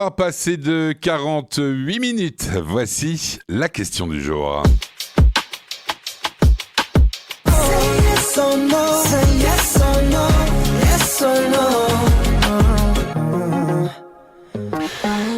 Pas passé de 48 minutes, voici la question du jour. Say yes or no. Say yes or no. Yes or no.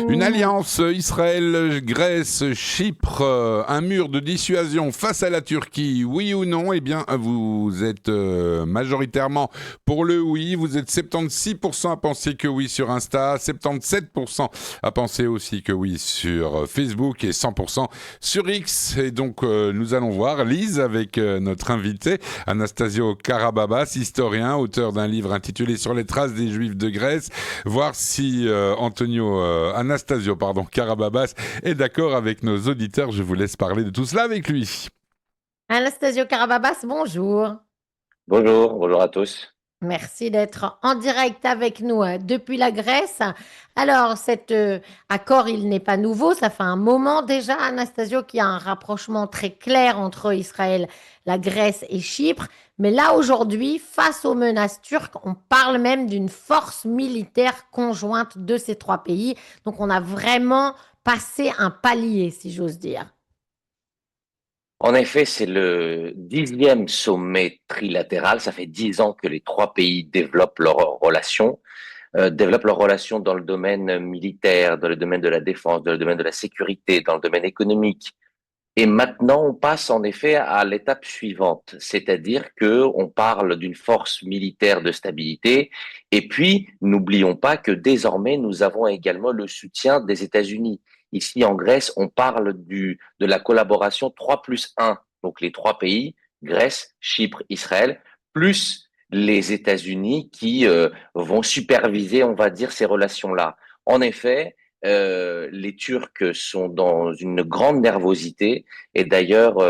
Une alliance Israël-Grèce-Chypre, un mur de dissuasion face à la Turquie, oui ou non? Eh bien, vous êtes majoritairement pour le oui. Vous êtes 76% à penser que oui sur Insta, 77% à penser aussi que oui sur Facebook et 100% sur X. Et donc, nous allons voir Lise avec notre invité, Anastasio Karababas, historien, auteur d'un livre intitulé Sur les traces des Juifs de Grèce, voir si Anastasio Karababas est d'accord avec nos auditeurs. Je vous laisse parler de tout cela avec lui. Anastasio Karababas, bonjour. Bonjour, bonjour à tous. Merci d'être en direct avec nous depuis la Grèce. Alors, cet accord, il n'est pas nouveau. Ça fait un moment déjà, Anastasio, qu'il y a un rapprochement très clair entre Israël, la Grèce et Chypre. Mais là, aujourd'hui, face aux menaces turques, on parle même d'une force militaire conjointe de ces trois pays. Donc, on a vraiment passé un palier, si j'ose dire. En effet, c'est le 10e sommet trilatéral. Ça fait 10 ans que les trois pays développent leurs relations dans le domaine militaire, dans le domaine de la défense, dans le domaine de la sécurité, dans le domaine économique. Et maintenant, on passe en effet à l'étape suivante, c'est-à-dire que on parle d'une force militaire de stabilité. Et puis, n'oublions pas que désormais, nous avons également le soutien des États-Unis. Ici, en Grèce, on parle de la collaboration 3+1, donc les trois pays, Grèce, Chypre, Israël, plus les États-Unis qui vont superviser, on va dire, ces relations-là. En effet, les Turcs sont dans une grande nervosité et d'ailleurs,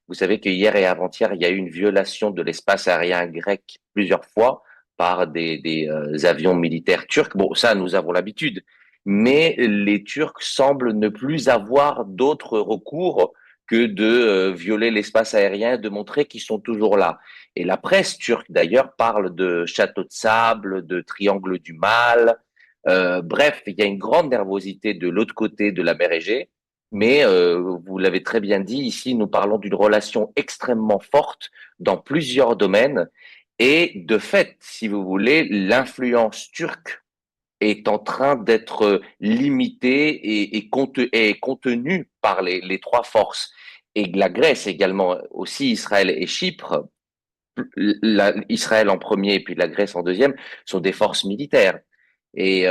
vous savez que hier et avant-hier, il y a eu une violation de l'espace aérien grec plusieurs fois par des avions militaires turcs. Bon, ça, nous avons l'habitude. Mais les Turcs semblent ne plus avoir d'autre recours que de violer l'espace aérien, de montrer qu'ils sont toujours là. Et la presse turque, d'ailleurs, parle de château de sable, de triangle du mal. Bref, il y a une grande nervosité de l'autre côté de la mer Égée. Mais vous l'avez très bien dit, ici, nous parlons d'une relation extrêmement forte dans plusieurs domaines. Et de fait, si vous voulez, l'influence turque est en train d'être limitée et contenue par les trois forces. Et la Grèce également, aussi Israël et Chypre, Israël en premier et puis la Grèce en deuxième, sont des forces militaires. Et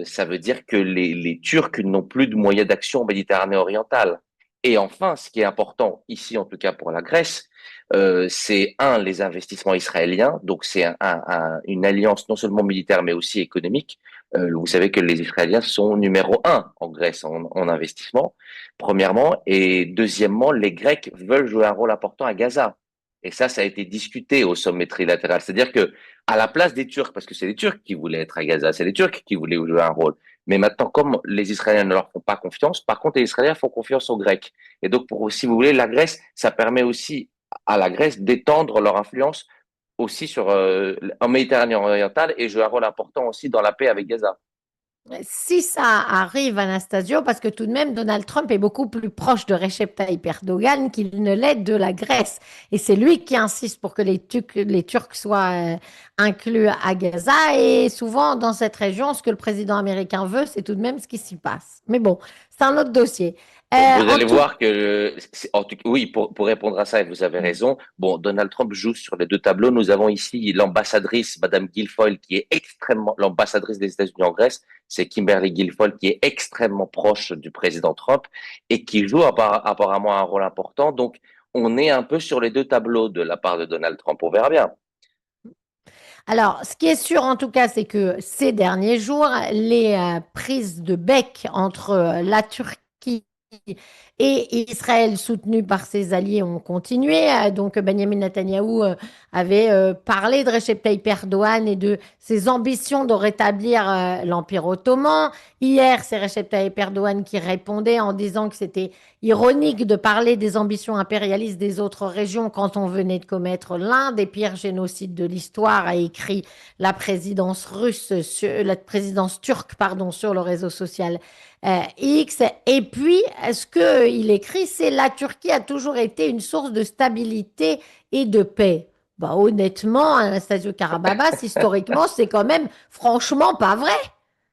ça veut dire que les Turcs n'ont plus de moyens d'action en Méditerranée orientale. Et enfin, ce qui est important ici, en tout cas pour la Grèce, c'est les investissements israéliens. Donc c'est une alliance non seulement militaire mais aussi économique. Vous savez que les Israéliens sont numéro un en Grèce en investissement, premièrement, et deuxièmement, les Grecs veulent jouer un rôle important à Gaza. Et ça a été discuté au sommet trilatéral. C'est-à-dire que à la place des Turcs, parce que c'est les Turcs qui voulaient être à Gaza, c'est les Turcs qui voulaient jouer un rôle. Mais maintenant, comme les Israéliens ne leur font pas confiance, par contre, les Israéliens font confiance aux Grecs. Et donc, si vous voulez, la Grèce, ça permet aussi à la Grèce d'étendre leur influence aussi en Méditerranée orientale et jouer un rôle important aussi dans la paix avec Gaza. Si ça arrive, Anastasio, parce que tout de même, Donald Trump est beaucoup plus proche de Recep Tayyip Erdogan qu'il ne l'est de la Grèce. Et c'est lui qui insiste pour que les Turcs soient inclus à Gaza. Et souvent, dans cette région, ce que le président américain veut, c'est tout de même ce qui s'y passe. Mais bon, c'est un autre dossier. Vous En allez tout... voir que, en tout cas, oui, pour répondre à ça, et vous avez raison. Bon, Donald Trump joue sur les deux tableaux. Nous avons ici l'ambassadrice, Madame Guilfoyle, qui est l'ambassadrice des États-Unis en Grèce, c'est Kimberly Guilfoyle, qui est extrêmement proche du président Trump et qui joue apparemment un rôle important. Donc, on est un peu sur les deux tableaux de la part de Donald Trump. On verra bien. Alors, ce qui est sûr en tout cas, c'est que ces derniers jours, les prises de bec entre la Turquie et Israël, soutenu par ses alliés, ont continué. Donc, Benjamin Netanyahou avait parlé de Recep Tayyip Erdogan et de ses ambitions de rétablir l'Empire ottoman. Hier, c'est Recep Tayyip Erdogan qui répondait en disant que c'était ironique de parler des ambitions impérialistes des autres régions quand on venait de commettre l'un des pires génocides de l'histoire, a écrit la présidence la présidence turque, pardon, sur le réseau social X. Et puis, ce qu'il écrit, c'est la Turquie a toujours été une source de stabilité et de paix. Bah, honnêtement, Anastasio Karababas, historiquement, c'est quand même franchement pas vrai,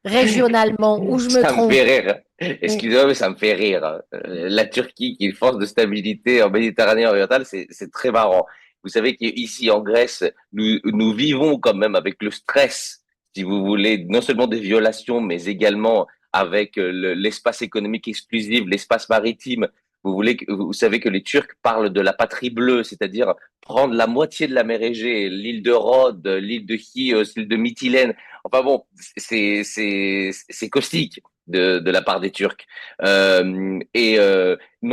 régionalement, où je me Ça me trompe. fait rire. Excusez-moi, mais ça me fait rire. La Turquie, qui est une force de stabilité en Méditerranée orientale, c'est très marrant. Vous savez qu'ici en Grèce, nous vivons quand même avec le stress, si vous voulez, non seulement des violations, mais également avec l'espace économique exclusif, l'espace maritime. Vous savez que les Turcs parlent de la patrie bleue, c'est-à-dire prendre la moitié de la mer Égée, l'île de Rhodes, l'île de Chios, l'île de Mytilène. Enfin bon, c'est caustique de la part des Turcs. Non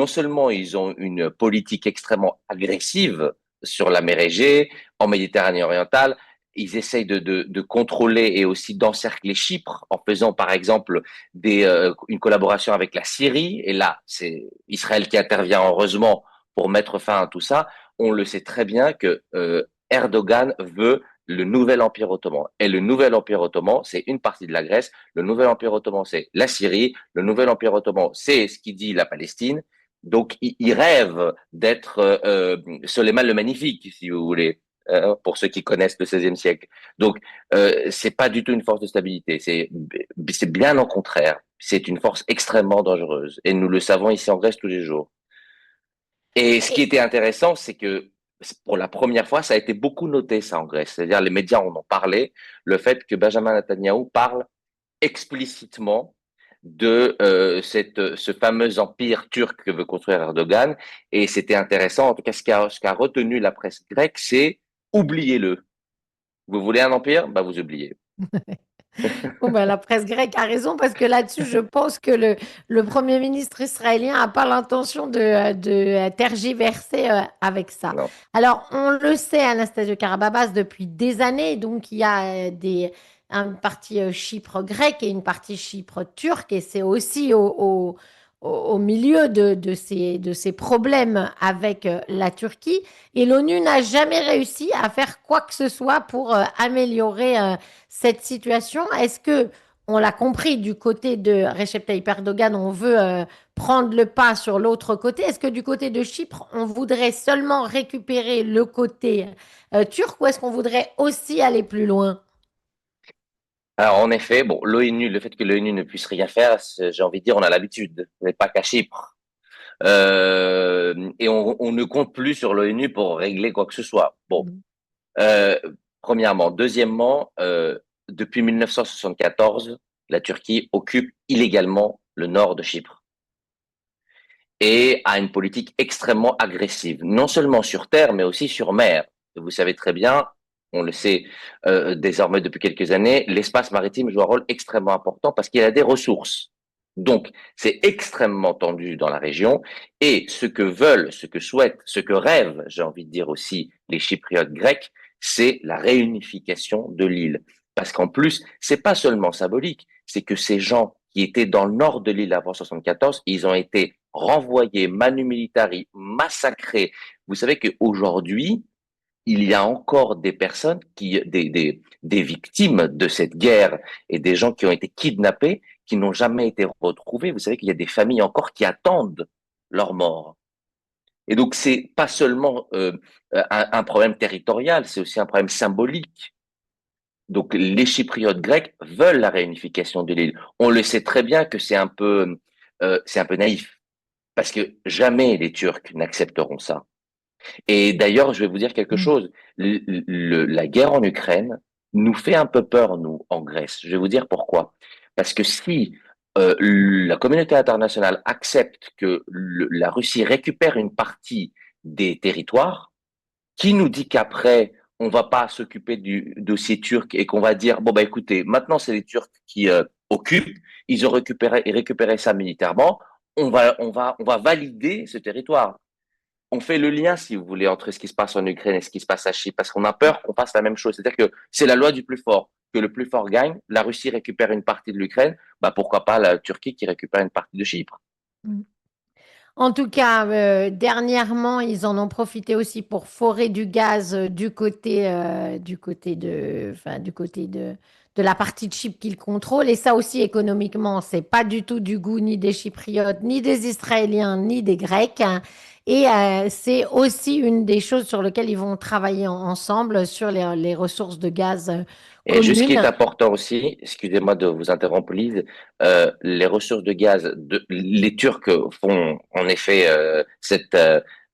seulement ils ont une politique extrêmement agressive sur la mer Égée, en Méditerranée orientale, ils essayent de contrôler et aussi d'encercler Chypre en faisant par exemple une collaboration avec la Syrie. Et là, c'est Israël qui intervient heureusement pour mettre fin à tout ça. On le sait très bien que Erdogan veut le nouvel empire ottoman. Et le nouvel empire ottoman, c'est une partie de la Grèce. Le nouvel empire ottoman, c'est la Syrie. Le nouvel empire ottoman, c'est ce qui dit la Palestine. Donc, il rêve d'être Soleiman le Magnifique, si vous voulez, pour ceux qui connaissent le XVIe siècle. Donc, c'est pas du tout une force de stabilité. C'est bien au contraire. C'est une force extrêmement dangereuse. Et nous le savons ici en Grèce tous les jours. Et ce qui Et, était intéressant, c'est que pour la première fois, ça a été beaucoup noté, ça, en Grèce. C'est-à-dire, les médias en ont parlé, le fait que Benjamin Netanyahou parle explicitement de ce fameux empire turc que veut construire Erdogan. Et c'était intéressant. En tout cas, ce qu'a retenu la presse grecque, c'est oubliez-le. Vous voulez un empire? Bah, vous oubliez. bon, ben, la presse grecque a raison parce que là-dessus, je pense que le Premier ministre israélien n'a pas l'intention de tergiverser avec ça. Non. Alors, on le sait, Anastasio Karababas, depuis des années, donc il y a une partie Chypre grecque et une partie Chypre turque, et c'est aussi au milieu de ces problèmes avec la Turquie. Et l'ONU n'a jamais réussi à faire quoi que ce soit pour améliorer cette situation. Est-ce que, on l'a compris, du côté de Recep Tayyip Erdogan, on veut prendre le pas sur l'autre côté? Est-ce que du côté de Chypre, on voudrait seulement récupérer le côté turc ou est-ce qu'on voudrait aussi aller plus loin? Alors, en effet, bon, l'ONU, le fait que l'ONU ne puisse rien faire, j'ai envie de dire, on a l'habitude. Mais pas qu'à Chypre. Et on ne compte plus sur l'ONU pour régler quoi que ce soit. Bon, Mhm. euh, premièrement. Deuxièmement, depuis 1974, la Turquie occupe illégalement le nord de Chypre et a une politique extrêmement agressive, non seulement sur terre, mais aussi sur mer. Vous savez très bien, on le sait désormais depuis quelques années, l'espace maritime joue un rôle extrêmement important parce qu'il a des ressources. Donc, c'est extrêmement tendu dans la région et ce que veulent, ce que souhaitent, ce que rêvent, j'ai envie de dire aussi, les Chypriotes grecs, c'est la réunification de l'île. Parce qu'en plus, c'est pas seulement symbolique, c'est que ces gens qui étaient dans le nord de l'île avant 74, ils ont été renvoyés, manu militari, massacrés. Vous savez qu'aujourd'hui, il y a encore des personnes des victimes de cette guerre et des gens qui ont été kidnappés, qui n'ont jamais été retrouvés. Vous savez qu'il y a des familles encore qui attendent leur mort. Et donc, c'est pas seulement un problème territorial, c'est aussi un problème symbolique. Donc, les Chypriotes grecs veulent la réunification de l'île. On le sait très bien que c'est un peu naïf, parce que jamais les Turcs n'accepteront ça. Et d'ailleurs, je vais vous dire quelque chose. La guerre en Ukraine nous fait un peu peur, nous, en Grèce. Je vais vous dire pourquoi. Parce que si la communauté internationale accepte que la Russie récupère une partie des territoires, qui nous dit qu'après, on va pas s'occuper du dossier turc et qu'on va dire, bon, bah écoutez, maintenant c'est les Turcs qui occupent, ils ont récupéré ça militairement, on va valider ce territoire. On fait le lien, si vous voulez, entre ce qui se passe en Ukraine et ce qui se passe à Chypre, parce qu'on a peur qu'on fasse la même chose. C'est-à-dire que c'est la loi du plus fort, que le plus fort gagne. La Russie récupère une partie de l'Ukraine, bah pourquoi pas la Turquie qui récupère une partie de Chypre. Mm. En tout cas, dernièrement, ils en ont profité aussi pour forer du gaz du côté de la partie de Chypre qu'ils contrôlent. Et ça aussi, économiquement, c'est pas du tout du goût ni des Chypriotes, ni des Israéliens, ni des Grecs, hein. Et c'est aussi une des choses sur lesquelles ils vont travailler ensemble sur les ressources de gaz Et juste ce qui est communes. important aussi, excusez-moi de vous interrompre, Lise, les ressources de gaz, les Turcs font en effet cette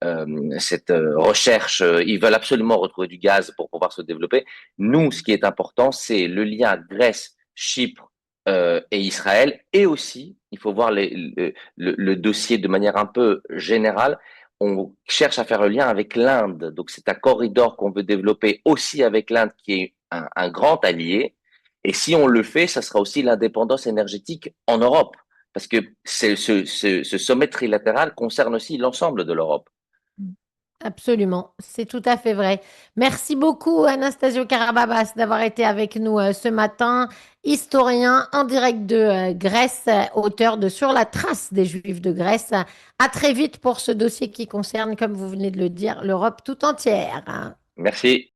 recherche, ils veulent absolument retrouver du gaz pour pouvoir se développer. Nous, ce qui est important, c'est le lien Grèce, Chypre et Israël, et aussi, il faut voir le dossier de manière un peu générale. On cherche à faire le lien avec l'Inde. Donc, c'est un corridor qu'on veut développer aussi avec l'Inde, qui est un grand allié. Et si on le fait, ça sera aussi l'indépendance énergétique en Europe. Parce que ce sommet trilatéral concerne aussi l'ensemble de l'Europe. Absolument, c'est tout à fait vrai. Merci beaucoup, Anastasio Karababas, d'avoir été avec nous ce matin, historien en direct de Grèce, auteur de Sur la trace des Juifs de Grèce. À très vite pour ce dossier qui concerne, comme vous venez de le dire, l'Europe tout entière. Merci.